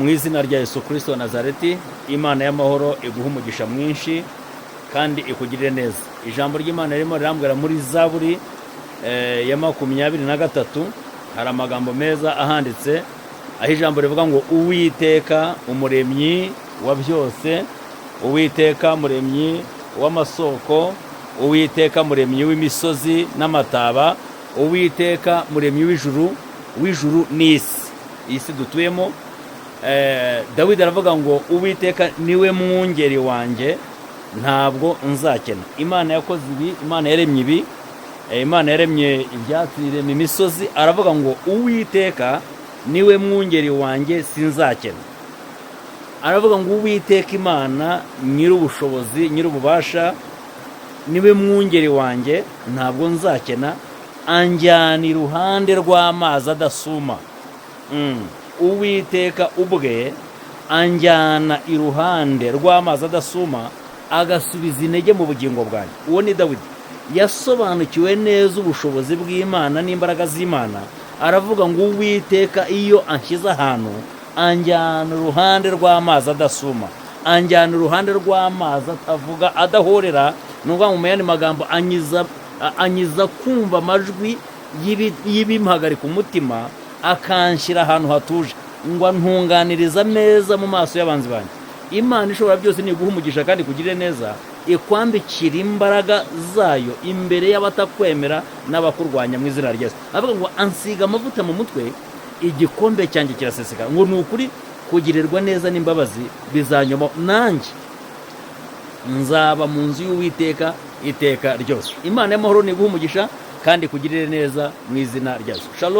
Mu izina rya Yesu Kristo wa Nazareti, Imana y'amahoro iguha umugisha mwinshi kandi ikugirire neza. Ijambo ry'Imana ririmo rirambwira muri Zaburi ya 23 hari amagambo meza ahanditse, aho ijambo rivuga ngo Uwiteka umuremyi wa byose, Uwiteka muremyi w'amasoko, Uwiteka muremyi w'imisozi n'amataba, Uwiteka muremyi w'ijuru n'isi. Isi dutuyemo. Dawidi aravuga ngo Uwiteka niwe mwungeri wanjye, ntabwo nzakena. Imana yakoze ibi, Imana yaremye ibi, Imana yaremye ibyatsi, iremye imisozi. Aravuga ngo Uwiteka niwe mwungeri wanjye, sinzakena. Aravuga ngo Uwiteka Imana nyir'ubushobozi, nyir'ububasha, niwe mwungeri wanjye, ntabwo nzakena. Anjyana iruhande rw'amazi adasuma. Uwiteka ubwe anjyana iruhande rw'amazi adasuma, agasubiza intege mu bugingo bwanjye. Uwo ni Dawidi, yasobanukiwe neza ubushobozi bw'Imana n'imbaraga z'Imana. Aravuga ngo Uwiteka iyo anshyize ahantu, anjyana iruhande rw'amazi adasuma, anjyana iruhande rw'amazi atavuga, adahorera. Nubwo mu yandi magambo anyiza kumva amajwi y'ibimpagarika umutima, akanshyira ahantu hatuje, ngo antunganiriza neza mu maso y'abanzi banjye. Imana ishobora byose niguha umugisha kandi kugirire neza, ikwambikira imbaraga zayo imbere y'abatakwemera n'abakurwanya mu izina rya Yesu. Avuga ngo ansiga amavuta mu mutwe, igikombe cyanjye kiraseseka. Ngo ni ukuri kugirirwa neza n'imbabazi bizanyoma, nanjye nzaba mu nzu y'Uwiteka iteka ryose. Imana y'amahoro niguha umugisha kandi kugirire neza mu izina rya Yesu. Shalom.